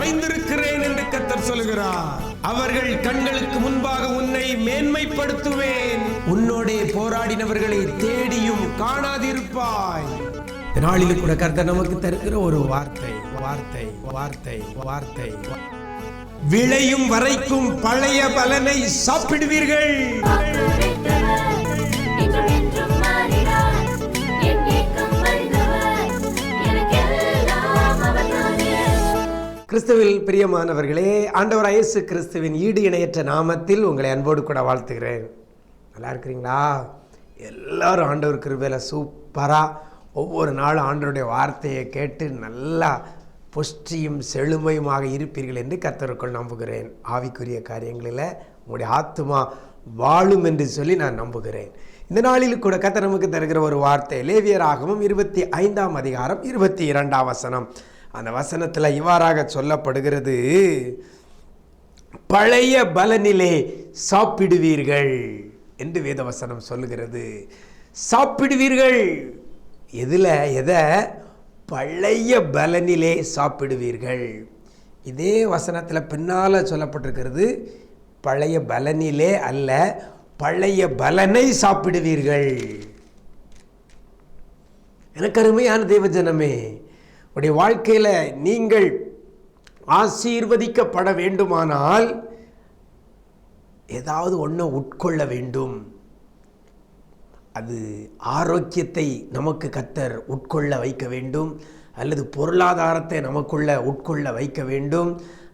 வைத்திருக்கிறேன் என்று கர்த்தர் சொல்கிறார். அவர்கள் கண்களுக்கு முன்பாக உன்னை மேன்மைப்படுத்துவேன். உன்னோடே போராடினவர்களை தேடியும் காணாதிருப்பாய். நாளில் கூட கர்த்தர் நமக்கு தருகிற ஒரு வார்த்தை வார்த்தை வார்த்தை வார்த்தை விளையும் வரைக்கும் பழைய பலனை சாப்பிடுவீர்கள். கிறிஸ்துவில் பிரியமானவர்களே, ஆண்டவர் இயேசு கிறிஸ்துவின் ஈடு இணையற்ற நாமத்தில் உங்களை அன்போடு கூட வாழ்த்துகிறேன். நல்லா இருக்கிறீங்களா? எல்லாரும் ஆண்டவர் கிருபையில சூப்பராக ஒவ்வொரு நாளும் ஆண்டவருடைய வார்த்தையை கேட்டு நல்லா புஷ்டியும் செழுமையுமாக இருப்பீர்கள் என்று கர்த்தருக்குள் நம்புகிறேன். ஆவிக்குரிய காரியங்களில் உங்களுடைய ஆத்துமா வாழும் என்று சொல்லி நான் நம்புகிறேன். இந்த நாளில் கூட கர்த்தர் நமக்கு தருகிற ஒரு வார்த்தை லேவியராகமம் 25ஆம் அதிகாரம் 22ஆம் வசனம். அந்த வசனத்தில் இவ்வாறாக சொல்லப்படுகிறது, பழைய பலனிலே சாப்பிடுவீர்கள் என்று வேதவசனம் சொல்லுகிறது. சாப்பிடுவீர்கள். எதை? பழைய பலனிலே சாப்பிடுவீர்கள். இதே வசனத்தில் பின்னால் சொல்லப்பட்டிருக்கிறது, பழைய பலனிலே அல்ல, பழைய பலனை சாப்பிடுவீர்கள். எனக்கு அருமையான தேவஜனமே, உடைய வாழ்க்கையில் நீங்கள் ஆசீர்வதிக்கப்பட வேண்டுமானால் ஏதாவது ஒன்று உட்கொள்ள வேண்டும். அது ஆரோக்கியத்தை நமக்கு கர்த்தர் உட்கொள்ள வைக்க வேண்டும், அல்லது பொருளாதாரத்தை நமக்குள்ள உட்கொள்ள வைக்க வேண்டும்,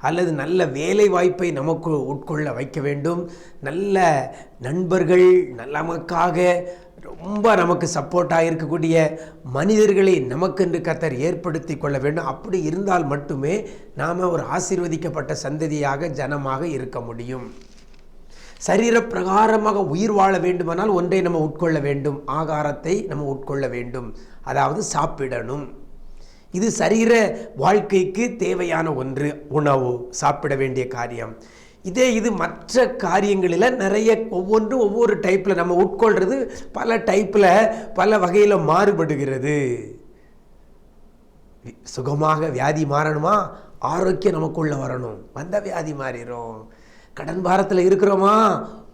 அல்லது நல்ல வேலை வாய்ப்பை நமக்கு உட்கொள்ள வைக்க வேண்டும், நல்ல நண்பர்கள், நமக்காக ரொம்ப நமக்கு சப்போர்ட்டாக இருக்கக்கூடிய மனிதர்களை நமக்கென்று கர்த்தர் ஏற்படுத்தி கொள்ள வேண்டும். அப்படி இருந்தால் மட்டுமே நாம் ஒரு ஆசீர்வதிக்கப்பட்ட சந்ததியாக ஜனமாக இருக்க முடியும். சரீர பிரகாரமாக உயிர் வாழ வேண்டுமானால் ஒன்றை நம்ம உட்கொள்ள வேண்டும், ஆகாரத்தை நம்ம உட்கொள்ள வேண்டும், அதாவது சாப்பிடணும். இது சரீர வாழ்க்கைக்கு தேவையான ஒன்று, உணவு, சாப்பிட வேண்டிய காரியம். இது மற்ற காரியங்களில் நிறைய ஒவ்வொரு டைப்பில் நம்ம உட்கொள்கிறது பல டைப்பில் பல வகையில் மாறுபடுகிறது. சுகமாக வியாதி மாறணுமா, ஆரோக்கியம் நமக்குள்ள வரணும், வந்த வியாதி மாறிடும். கடன் பாரத்தில் இருக்கிறோமா,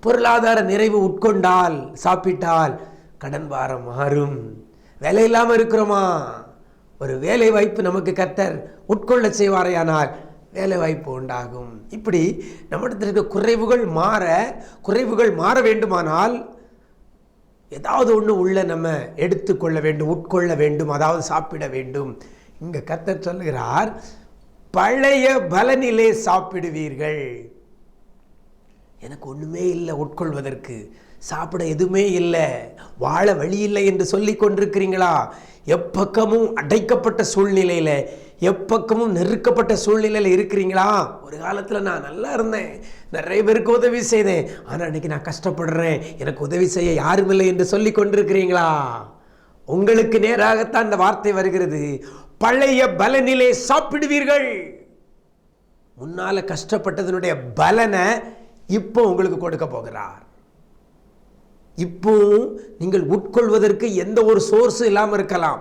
பொருளாதார நிறைவு உட்கொண்டால் சாப்பிட்டால் கடன் பாரம் மாறும். வேலை இல்லாமல் இருக்கிறோமா, ஒரு வேலை வாய்ப்பு நமக்கு கர்த்தர் உட்கொள்ள செய்வாரையானால் வேலை வாய்ப்பு உண்டாகும். இப்படி நம்மிடத்தில் இருக்க குறைவுகள் மாற வேண்டுமானால் ஏதாவது ஒன்று உள்ள நம்ம எடுத்துக்கொள்ள வேண்டும், உட்கொள்ள வேண்டும், அதாவது சாப்பிட வேண்டும். இங்கே கர்த்தர் சொல்லுகிறார், பழைய பலனிலே சாப்பிடுவீர்கள். எனக்கு ஒன்றுமே இல்லை உட்கொள்வதற்கு, சாப்பிட எதுவுமே இல்லை, வாழ வழி இல்லை என்று சொல்லி கொண்டிருக்கிறீங்களா? எப்பக்கமும் அடைக்கப்பட்ட சூழ்நிலையில், எப்பக்கமும் நெருக்கப்பட்ட சூழ்நிலையில் இருக்கிறீங்களா? ஒரு காலத்தில் நான் நல்லா இருந்தேன், நிறைய பேருக்கு உதவி செய்தேன், ஆனால் இன்னைக்கு நான் கஷ்டப்படுறேன், எனக்கு உதவி செய்ய யாரும் இல்லை என்று சொல்லி கொண்டிருக்கிறீங்களா? உங்களுக்கு நேராகத்தான் இந்த வார்த்தை வருகிறது, பழைய பலனிலே சாப்பிடுவீர்கள். முன்னால கஷ்டப்பட்டதனுடைய பலனை இப்போ உங்களுக்கு கொடுக்க போகிறார். இப்போ நீங்கள் உட்கொள்வதற்கு எந்த ஒரு சோர்ஸும் இல்லாமல் இருக்கலாம்,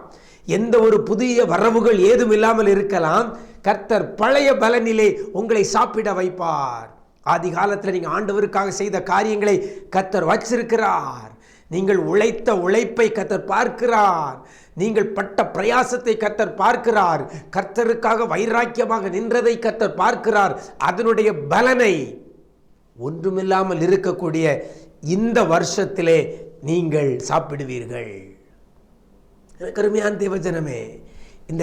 எந்த ஒரு புதிய வரவுகள் ஏதும் இல்லாமல் இருக்கலாம். கர்த்தர் பழைய பலனிலே உங்களை சாப்பிட வைப்பார். ஆதி காலத்தில் நீங்கள் ஆண்டவருக்காக செய்த காரியங்களை கர்த்தர் வச்சிருக்கிறார். நீங்கள் உழைத்த உழைப்பை கர்த்தர் பார்க்கிறார். நீங்கள் பட்ட பிரயாசத்தை கர்த்தர் பார்க்கிறார். கர்த்தருக்காக வைராக்கியமாக நின்றதை கர்த்தர் பார்க்கிறார். அதனுடைய பலனை ஒன்றுமில்லாமல் இருக்கக்கூடிய இந்த வருஷத்திலே நீங்கள் சாப்பிடுவீர்கள். கருமையான தேவஜனமே, இந்த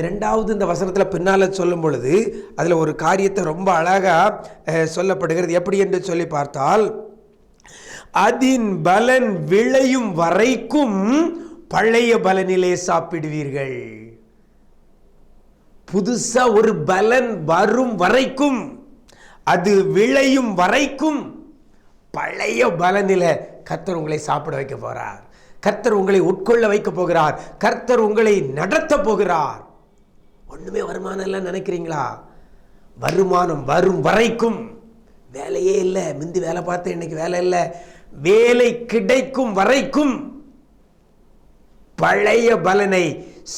இந்த வசனத்தில் பின்னால் சொல்லும் பொழுது அதில் ஒரு காரியத்தை ரொம்ப அழகாக சொல்லப்படுகிறது. எப்படி என்று சொல்லி பார்த்தால், அதின் பலன் விளையும் வரைக்கும் பழைய பலனிலே சாப்பிடுவீர்கள். புதுசா ஒரு பலன் வரும் வரைக்கும், அது விளையும் வரைக்கும் பழைய பலனில கர்த்தர் உங்களை சாப்பிட வைக்க போகிறார். கர்த்தர் உங்களை உட்கொள்ள வைக்க போகிறார். கர்த்தர் உங்களை நடத்த போகிறார். ஒண்ணுமே வருமானம் இல்லை நினைக்கிறீங்களா? வருமானம் வரும் வரைக்கும் வேலையே இல்லை. முந்தி வேலை பார்த்து இன்னைக்கு வேலை இல்லை. வேலை கிடைக்கும் வரைக்கும் பழைய பலனை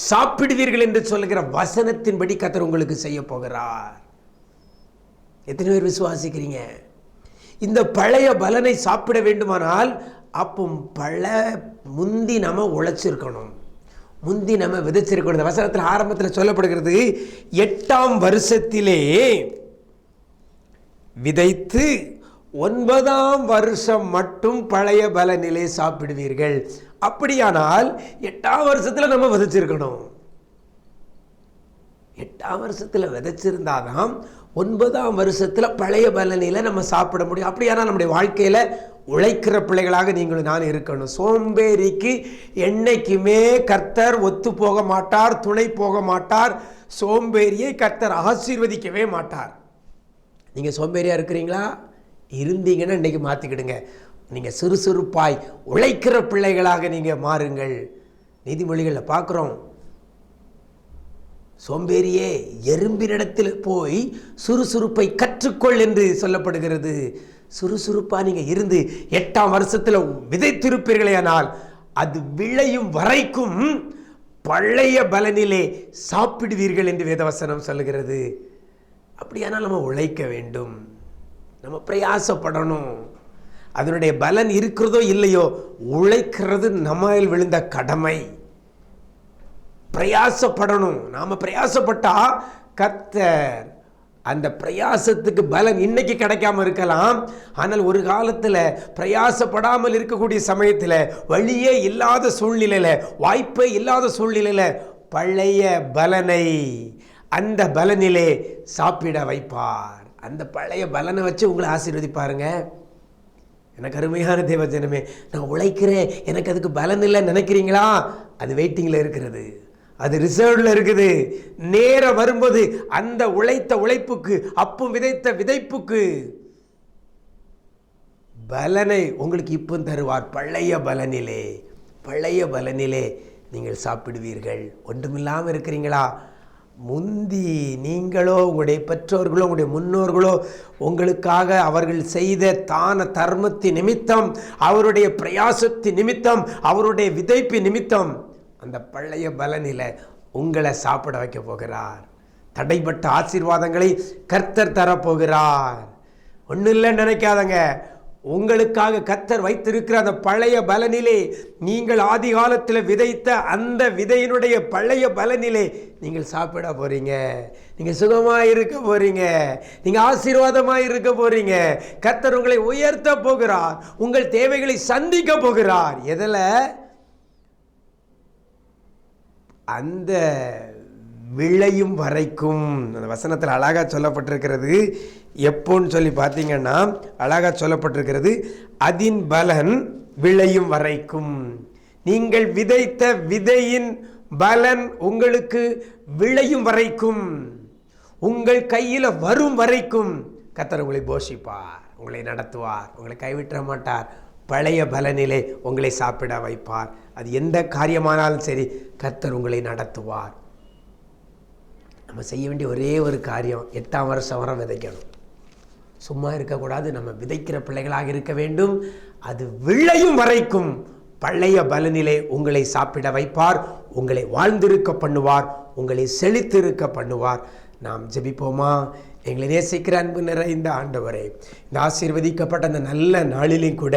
சாப்பிடுவீர்கள் என்று சொல்லுகிற வசனத்தின்படி கர்த்தர் உங்களுக்கு செய்ய போகிறார். எத்தனை பேர் விசுவாசிக்கிறீங்க? இந்த பழைய பலனை சாப்பிட வேண்டுமானால் அப்போ முந்தி நம்ம உழைச்சிருக்கணும், முந்தி நம்ம விதைச்சிருக்கணும். இந்த வசனத்தில் ஆரம்பத்தில் சொல்லப்படுகிறது, 8ஆம் வருஷத்திலே விதைத்து 9ஆம் வருஷம் மட்டும் பழைய பலனிலே சாப்பிடுவீர்கள். அப்படியானால் 8ஆம் வருஷத்தில் நம்ம விதைச்சிருக்கணும். 8ஆம் வருஷத்தில் விதைச்சிருந்தாதான் 9ஆம் வருஷத்தில் பழைய பலனில நம்ம சாப்பிட முடியும். அப்படியானால் நம்முடைய வாழ்க்கையில் உழைக்கிற பிள்ளைகளாக நீங்களும் நான் இருக்கணும். சோம்பேறிக்கு என்னைக்குமே கர்த்தர் ஒத்து போக மாட்டார், துணை போக மாட்டார். சோம்பேறியை கர்த்தர் ஆசீர்வதிக்கவே மாட்டார். நீங்கள் சோம்பேறியாக இருக்கிறீங்களா? இருந்தீங்கன்னா இன்றைக்கி மாற்றிக்கிடுங்க. நீங்கள் சுறுசுறுப்பாய் உழைக்கிற பிள்ளைகளாக நீங்கள் மாறுங்கள். நீதிமொழிகளில் பார்க்குறோம், சோம்பேறியே எறும்பினிடத்தில் போய் சுறுசுறுப்பை கற்றுக்கொள் என்று சொல்லப்படுகிறது. சுறுசுறுப்பாக நீங்கள் இருந்து 8ஆம் வருஷத்தில் விதைத்திருப்பீர்களேயானால் அது விளையும் வரைக்கும் பழைய பலனிலே சாப்பிடுவீர்கள் என்று வேதவசனம் சொல்லுகிறது. அப்படியானால் நம்ம உழைக்க வேண்டும், நம்ம பிரயாசப்படணும். அதனுடைய பலன் இருக்கிறதோ இல்லையோ, உழைக்கிறது நம்மில் விழுந்த கடமை. பிரயாசப்படணும். நாம் பிரயாசப்பட்டா கர்த்தர் அந்த பிரயாசத்துக்கு பலன் இன்னைக்கு கிடைக்காம இருக்கலாம். ஆனால் ஒரு காலத்தில் பிரயாசப்படாமல் இருக்கக்கூடிய சமயத்தில், வழியே இல்லாத சூழ்நிலையில், வாய்ப்பே இல்லாத சூழ்நிலையில் பழைய பலனை அந்த பலனிலே சாப்பிட வைப்பார். அந்த பழைய பலனை வச்சு உங்களை ஆசீர்வதிப்பாருங்க. எனக்கு அருமையான தேவஜனமே, நான் உழைக்கிறேன், எனக்கு அதுக்கு பலன் இல்லைன்னு நினைக்கிறீங்களா? அது வெயிட்டிங்கில் இருக்கிறது, அது ரிசர்வ்ல இருக்குது. நேரம் வரும்போது அந்த உழைத்த உழைப்புக்கு, அப்பும் விதைத்த விதைப்புக்கு பலனை உங்களுக்கு இப்போ தருவார். பழைய பலனிலே, பழைய பலனிலே நீங்கள் சாப்பிடுவீர்கள். ஒன்றுமில்லாமல் இருக்கிறீங்களா? முந்தி நீங்களோ உங்களுடைய பெற்றோர்களோ உங்களுடைய முன்னோர்களோ உங்களுக்காக அவர்கள் செய்த தான தர்மத்தின் நிமித்தம், அவருடைய பிரயாசத்தின் நிமித்தம், அவருடைய விதைப்பு நிமித்தம் அந்த பழைய பலனில் உங்களை சாப்பிட வைக்க போகிறார். தடைப்பட்ட ஆசீர்வாதங்களை கர்த்தர் தரப்போகிறார். ஒன்றும் இல்லைன்னு நினைக்காதங்க. உங்களுக்காக கர்த்தர் வைத்திருக்கிற அந்த பழைய பலனிலே, நீங்கள் ஆதி காலத்தில் விதைத்த அந்த விதையினுடைய பழைய பலனிலே நீங்கள் சாப்பிட போறீங்க. நீங்கள் சுகமாக இருக்க போறீங்க, நீங்கள் ஆசீர்வாதமாக இருக்க போறீங்க. கர்த்தர் உங்களை உயர்த்த போகிறார், உங்கள் தேவைகளை சந்திக்க போகிறார். எதில்? அந்த விளையும் வரைக்கும். அந்த வசனத்தில் அழகாக சொல்லப்பட்டிருக்கிறது. எப்போன்னு சொல்லி பார்த்தீங்கன்னா அழகாக சொல்லப்பட்டிருக்கிறது, அதின் பலன் விளையும் வரைக்கும். நீங்கள் விதைத்த விதையின் பலன் உங்களுக்கு விளையும் வரைக்கும், உங்கள் கையில் வரும் வரைக்கும் கர்த்தர் உங்களை போஷிப்பார், உங்களை நடத்துவார், உங்களை கைவிட்ட மாட்டார். பழைய பலனிலே உங்களை சாப்பிட வைப்பார். அது எந்த காரியமானாலும் சரி, கர்த்தர் உங்களை நடத்துவார். நம்ம செய்ய வேண்டிய ஒரே ஒரு காரியம், 8ஆம் வருஷம் வரை விதைக்கணும். சும்மா இருக்கக்கூடாது. நம்ம விதைக்கிற பிள்ளைகளாக இருக்க வேண்டும். அது விளையும் வரைக்கும் பழைய பலனிலே உங்களை சாப்பிட வைப்பார், உங்களை வாழ்ந்திருக்க பண்ணுவார், உங்களை செழித்திருக்க பண்ணுவார். நாம் ஜெபிப்போமா? எங்களை நேசிக்கிற அன்பு நிறைந்த ஆண்டவரே, இந்த ஆசீர்வதிக்கப்பட்ட அந்த நல்ல நாளிலும் கூட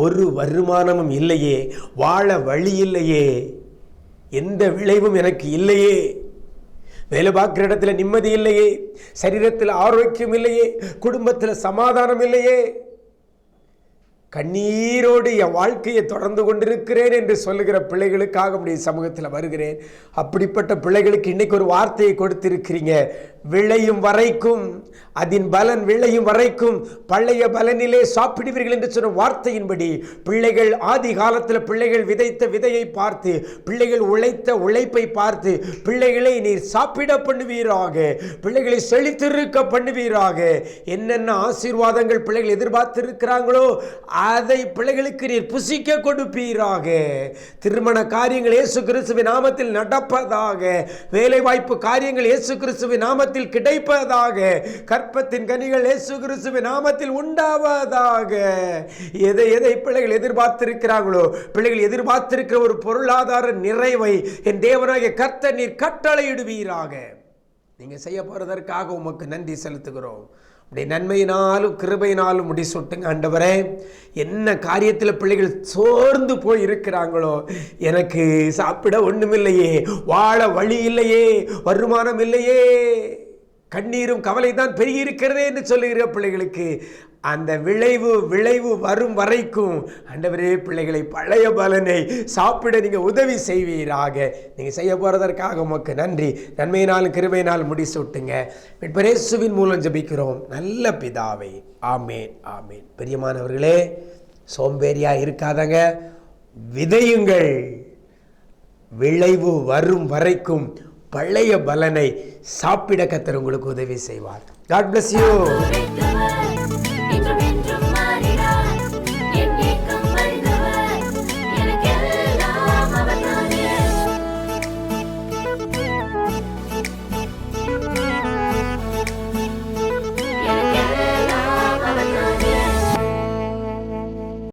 ஒரு வருமானமும் இல்லையே, வாழ வழி இல்லையே, எந்த விளைவும் எனக்கு இல்லையே, வேலை பார்க்குற இடத்துல நிம்மதி இல்லையே, சரீரத்தில் ஆரோக்கியம் இல்லையே, குடும்பத்தில் சமாதானம் இல்லையே, கண்ணீரோடு என் வாழ்க்கையை தொடர்ந்து கொண்டிருக்கிறேன் என்று சொல்லுகிற பிள்ளைகளுக்காக உடைய சமூகத்தில் வருகிறேன். அப்படிப்பட்ட பிள்ளைகளுக்கு இன்னைக்கு ஒரு வார்த்தையை கொடுத்திருக்கிறீங்க. விளையும் வரைக்கும், அதன் பலன் விளையும் வரைக்கும் பழைய பலனிலே சாப்பிடுவீர்கள் என்று சொன்ன வார்த்தையின்படி பிள்ளைகள் ஆதி காலத்தில் பிள்ளைகள் விதைத்த விதையை பார்த்து, பிள்ளைகள் உழைத்த உழைப்பை பார்த்து, பிள்ளைகளை நீர் சாப்பிட பண்ணுவீராக, பிள்ளைகளை செழித்திருக்க பண்ணுவீராக. என்னென்ன ஆசீர்வாதங்கள் பிள்ளைகள் எதிர்பார்த்திருக்கிறாங்களோ அதை பிள்ளைகளுக்கு நீர் புசிக்க கொடுப்பீராக. திருமண காரியங்கள் இயேசு கிறிஸ்துவின் நாமத்தில் நடப்பதாக, வேலை வாய்ப்பு காரியங்கள் இயேசு கிறிஸ்துவின் நாமத்தில் கிடைப்பதாக, கற்பத்தின் கனிகள் இயேசு கிறிஸ்துவின் நாமத்தில் உண்டாவதாக. எதை பிள்ளைகள் எதிர்பார்த்திருக்கிறார்களோ, பிள்ளைகள் எதிர்பார்த்திருக்கிற ஒரு பொருளாதார நிறைவை என் தேவனாகிய கர்த்தர் நீர் கட்டளையிடுவீராக. நீங்க செய்ய போறதற்காக உமக்கு நன்றி செலுத்துகிறோம். அப்படி நன்மையினாலும் கிருபையினாலும் முடிசூட்டுங்க ஆண்டவரே. என்ன காரியத்தில் பிள்ளைகள் சோர்ந்து போய் இருக்கிறாங்களோ, எனக்கு சாப்பிட ஒண்ணுமில்லையே, வாழ வழி இல்லையே, வருமானம் இல்லையே, கண்ணீரும் கவலை தான் பெருகி இருக்கிறதே என்று சொல்லுகிற பிள்ளைகளுக்கு அந்த விளைவு வரும் வரைக்கும் ஆண்டவரே பிள்ளைகளை பழைய பலனை சாப்பிட நீங்க உதவி செய்வீராக. நீங்க செய்ய போறதற்காக உமக்கு நன்றி. நன்மையினாலும் கிருபையினாலும் முடிசூட்டுங்க. மீட்பர் இயேசுவின் மூலம் ஜெபிக்கிறோம் நல்ல பிதாவே, ஆமேன் ஆமேன். பிரியமானவர்களே, சோம்பேறியா இருக்காதங்க, விதையுங்கள். விளைவு வரும் வரைக்கும் பழைய பலனை சாப்பிட கர்த்தர் உங்களுக்கு உதவி செய்வார். God bless you.